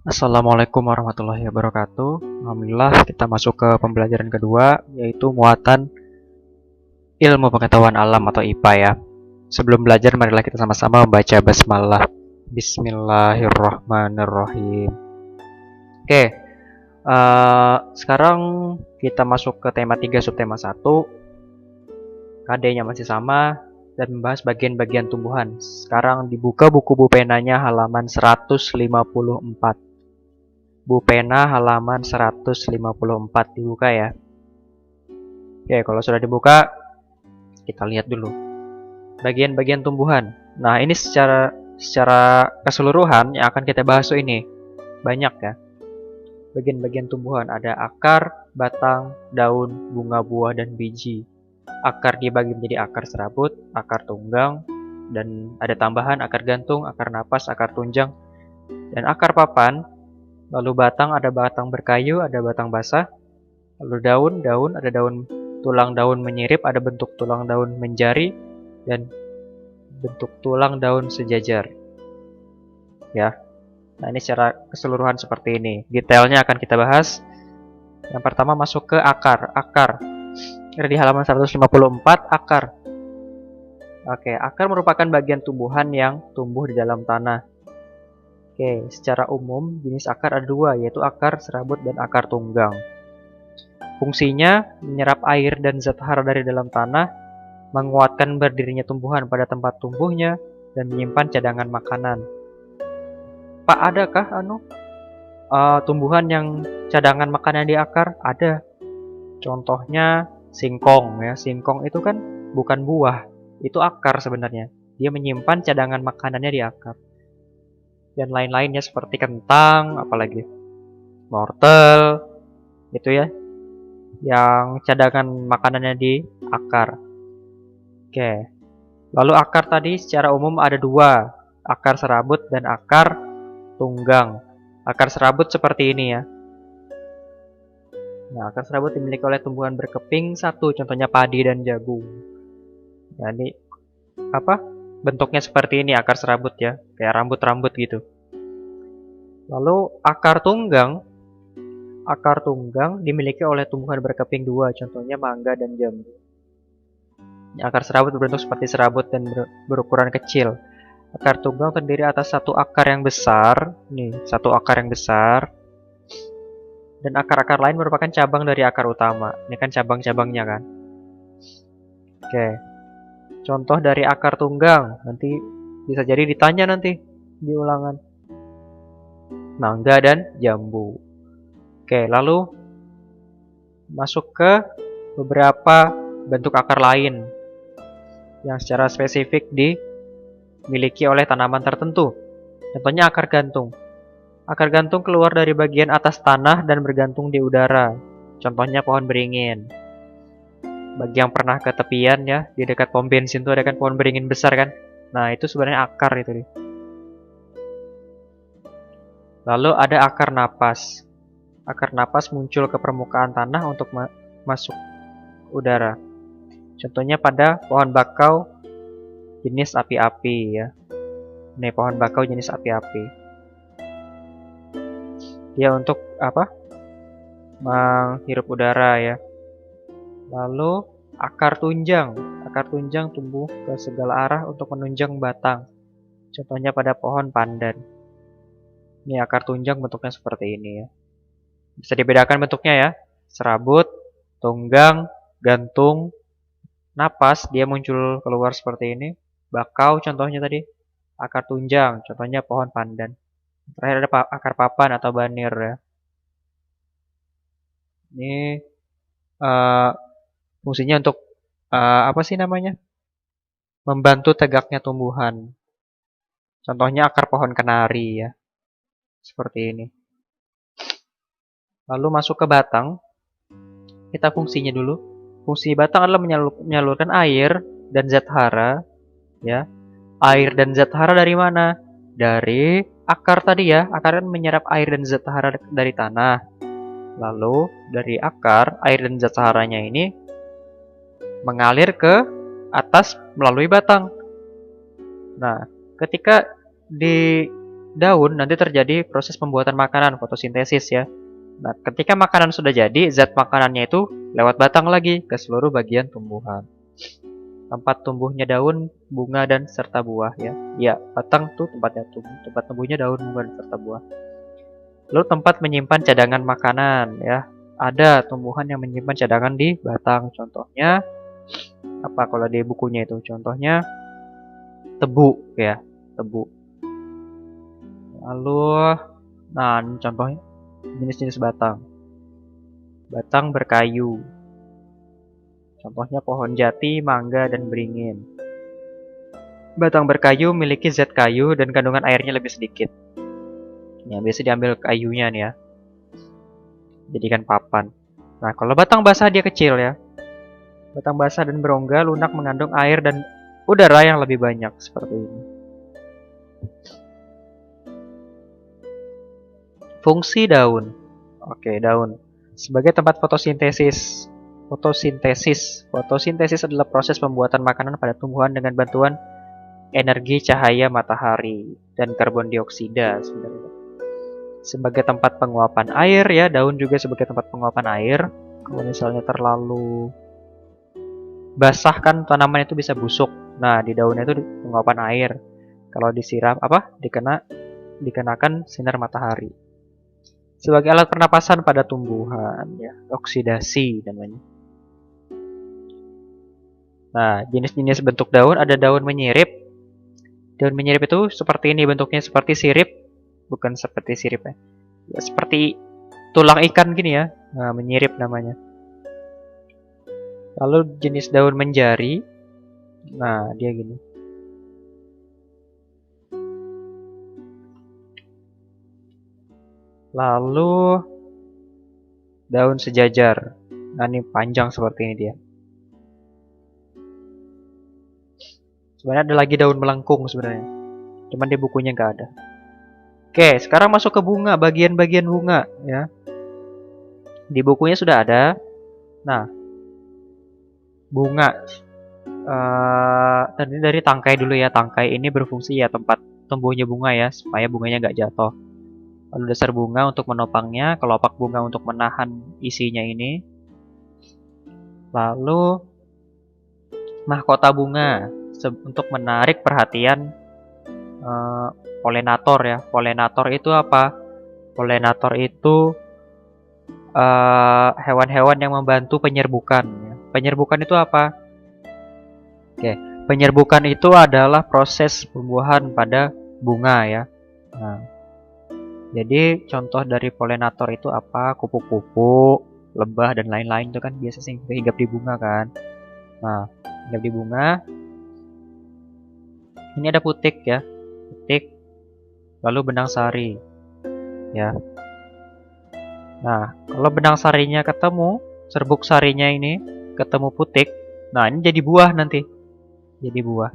Assalamualaikum warahmatullahi wabarakatuh. Alhamdulillah kita masuk ke pembelajaran kedua, yaitu muatan ilmu pengetahuan alam atau IPA ya. Sebelum belajar, marilah kita sama-sama membaca basmalah. Bismillahirrahmanirrahim. Oke, sekarang kita masuk ke tema 3 subtema 1. KD-nya masih sama dan membahas bagian-bagian tumbuhan. Sekarang dibuka buku bupenanya halaman 154. Bu pena halaman 154 dibuka ya. Oke, kalau sudah dibuka, kita lihat dulu bagian-bagian tumbuhan. Nah, ini secara keseluruhan yang akan kita bahas ini banyak ya. Bagian-bagian tumbuhan ada akar, batang, daun, bunga, buah, dan biji. Akar dibagi menjadi akar serabut, akar tunggang, dan ada tambahan akar gantung, akar napas, akar tunjang, dan akar papan. Lalu batang, ada batang berkayu, ada batang basah. Lalu daun, ada daun tulang daun menyirip, ada bentuk tulang daun menjari, dan bentuk tulang daun sejajar. Ya. Nah, ini secara keseluruhan seperti ini. Detailnya akan kita bahas. Yang pertama masuk ke akar. Akar. Ada di halaman 154, akar. Oke, akar merupakan bagian tumbuhan yang tumbuh di dalam tanah. Oke, secara umum jenis akar ada dua, yaitu akar serabut dan akar tunggang. Fungsinya menyerap air dan zat hara dari dalam tanah, menguatkan berdirinya tumbuhan pada tempat tumbuhnya, dan menyimpan cadangan makanan. Pak, adakah tumbuhan yang cadangan makanan di akar? Ada. Contohnya singkong ya. Singkong itu kan bukan buah, itu akar sebenarnya. Dia menyimpan cadangan makanannya di akar. Dan lain-lainnya seperti kentang, apalagi wortel, itu ya, yang cadangan makanannya di akar. Oke. Lalu akar tadi secara umum ada dua, akar serabut dan akar tunggang. Akar serabut seperti ini ya. Nah, akar serabut dimiliki oleh tumbuhan berkeping satu, contohnya padi dan jagung. Jadi bentuknya seperti ini akar serabut ya, kayak rambut-rambut gitu. Lalu akar tunggang dimiliki oleh tumbuhan berkeping dua, contohnya mangga dan jambu. Akar serabut berbentuk seperti serabut dan berukuran kecil. Akar tunggang terdiri atas satu akar yang besar, nih, satu akar yang besar, dan akar-akar lain merupakan cabang dari akar utama. Ini kan cabang-cabangnya kan. Oke. Contoh dari akar tunggang, nanti bisa jadi ditanya nanti di ulangan. Mangga dan jambu. Oke, lalu masuk ke beberapa bentuk akar lain yang secara spesifik dimiliki oleh tanaman tertentu. Contohnya akar gantung. Akar gantung keluar dari bagian atas tanah dan bergantung di udara. Contohnya pohon beringin. Bagi yang pernah ke tepian ya, di dekat pom bensin tuh ada kan pohon beringin besar kan. Nah, itu sebenarnya akar itu nih. Lalu ada akar napas. Akar napas muncul ke permukaan tanah untuk masuk udara. Contohnya pada pohon bakau jenis api-api ya. Ini pohon bakau jenis api-api. Dia untuk menghirup udara ya. Lalu akar tunjang. Akar tunjang tumbuh ke segala arah untuk menunjang batang. Contohnya pada pohon pandan. Ini akar tunjang bentuknya seperti ini ya. Bisa dibedakan bentuknya ya. Serabut, tunggang, gantung, napas, dia muncul keluar seperti ini. Bakau contohnya tadi. Akar tunjang, contohnya pohon pandan. Terakhir ada akar papan atau banir ya. Ini fungsinya untuk membantu tegaknya tumbuhan. Contohnya akar pohon kenari ya. Seperti ini. Lalu masuk ke batang. Kita fungsinya dulu. Fungsi batang adalah menyalurkan air dan zat hara ya. Air dan zat hara dari mana? Dari akar tadi ya. Akar kan menyerap air dan zat hara dari tanah. Lalu dari akar, air dan zat haranya ini mengalir ke atas melalui batang. Nah, ketika daun nanti terjadi proses pembuatan makanan, fotosintesis ya. Nah, ketika makanan sudah jadi, zat makanannya itu lewat batang lagi ke seluruh bagian tumbuhan. Tempat tumbuhnya daun, bunga, dan serta buah ya. Ya, batang tuh tempatnya tumbuh, tempat tumbuhnya daun, bunga, dan serta buah. Lalu tempat menyimpan cadangan makanan ya. Ada tumbuhan yang menyimpan cadangan di batang. Contohnya apa kalau di bukunya itu? Contohnya tebu ya, tebu. Lalu, nah ini contohnya jenis-jenis batang. Batang berkayu. Contohnya pohon jati, mangga, dan beringin. Batang berkayu memiliki zat kayu dan kandungan airnya lebih sedikit. Ya, biasa diambil kayunya nih ya. Jadikan papan. Nah, kalau batang basah dia kecil ya. Batang basah dan berongga lunak mengandung air dan udara yang lebih banyak seperti ini. Fungsi daun. Oke, daun. Sebagai tempat fotosintesis. Fotosintesis adalah proses pembuatan makanan pada tumbuhan dengan bantuan energi cahaya matahari dan karbon dioksida sebenarnya. Sebagai tempat penguapan air ya, daun juga sebagai tempat penguapan air. Kalau misalnya terlalu basah kan tanaman itu bisa busuk. Nah, di daunnya itu penguapan air. Kalau disiram dikenakan sinar matahari. Sebagai alat pernapasan pada tumbuhan ya, oksidasi namanya. Nah, jenis-jenis bentuk daun ada daun menyirip. Daun menyirip itu seperti ini bentuknya, seperti sirip, bukan seperti sirip ya. Ya seperti tulang ikan gini ya. Nah, menyirip namanya. Lalu jenis daun menjari. Nah, dia gini. Lalu daun sejajar. Nah, ini panjang seperti ini dia. Sebenarnya ada lagi daun melengkung sebenarnya. Cuman di bukunya nggak ada. Oke, sekarang masuk ke bunga, bagian-bagian bunga ya. Di bukunya sudah ada. Nah, bunga. Tadi dari tangkai dulu ya. Tangkai ini berfungsi ya tempat tumbuhnya bunga ya, supaya bunganya nggak jatuh. Lalu dasar bunga untuk menopangnya, kelopak bunga untuk menahan isinya ini. Lalu mahkota bunga untuk menarik perhatian polenator ya. Polenator itu apa? Polenator itu hewan-hewan yang membantu penyerbukan. Ya. Penyerbukan itu apa? Oke, penyerbukan itu adalah proses pembuahan pada bunga ya. Nah, jadi contoh dari polenator itu apa? Kupu-kupu, lebah dan lain-lain itu kan biasa sih hinggap di bunga kan. Nah, hinggap di bunga. Ini ada putik ya, putik. Lalu benang sari, ya. Nah, kalau benang sarinya ketemu, serbuk sarinya ini ketemu putik. Nah, ini jadi buah nanti. Jadi buah.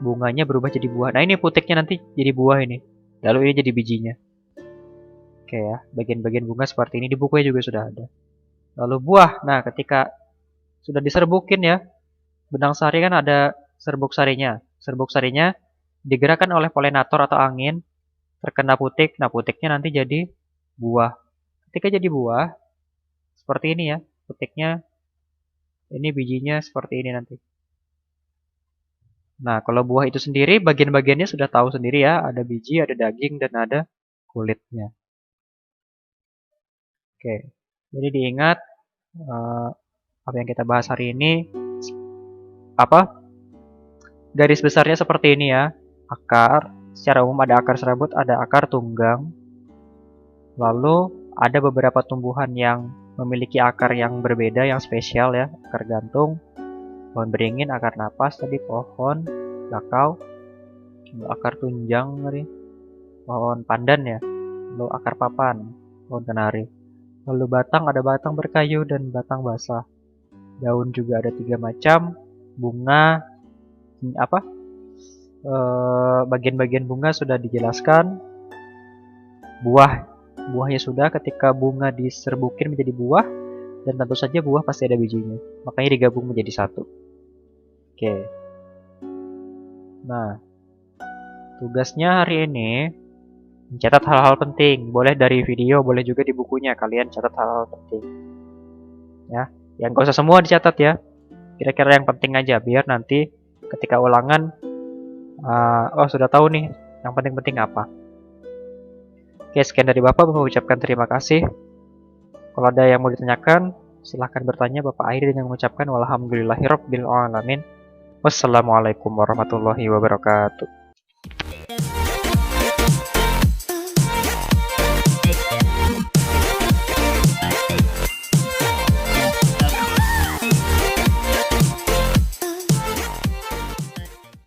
Bunganya berubah jadi buah. Nah, ini putiknya nanti jadi buah ini. Lalu ini jadi bijinya. Oke ya, bagian-bagian bunga seperti ini di bukunya juga sudah ada. Lalu buah. Nah, ketika sudah diserbukin ya, benang sari kan ada serbuk sarinya. Serbuk sarinya digerakkan oleh polenator atau angin, terkena putik. Nah, putiknya nanti jadi buah. Ketika jadi buah, seperti ini ya, putiknya. Ini bijinya seperti ini nanti. Nah, kalau buah itu sendiri, bagian-bagiannya sudah tahu sendiri ya. Ada biji, ada daging, dan ada kulitnya. Oke, jadi diingat apa yang kita bahas hari ini. Apa? Garis besarnya seperti ini ya. Akar, secara umum ada akar serabut, ada akar tunggang. Lalu ada beberapa tumbuhan yang memiliki akar yang berbeda, yang spesial ya. Akar gantung, pohon beringin, akar napas, tadi pohon bakau, akar tunjang tadi, pohon pandan ya, lalu akar papan, pohon kenari. Lalu batang, ada batang berkayu dan batang basah. Daun juga ada 3 macam. Bunga, apa? Bagian-bagian bunga sudah dijelaskan. Buahnya sudah, ketika bunga diserbukin menjadi buah, dan tentu saja buah pasti ada bijinya. Makanya digabung menjadi satu. Oke. Nah, Tugasnya hari ini mencatat hal-hal penting. Boleh dari video, boleh juga di bukunya. Kalian catat hal-hal penting. Ya, yang gak usah semua dicatat ya. Kira-kira yang penting aja biar nanti ketika ulangan, oh sudah tahu nih yang penting-penting apa. Oke, sekian dari Bapak. Bapak ucapkan terima kasih. Kalau ada yang mau ditanyakan, silahkan bertanya. Bapak akhiri dengan mengucapkan walhamdulillahirabbil alamin. Wassalamualaikum warahmatullahi wabarakatuh.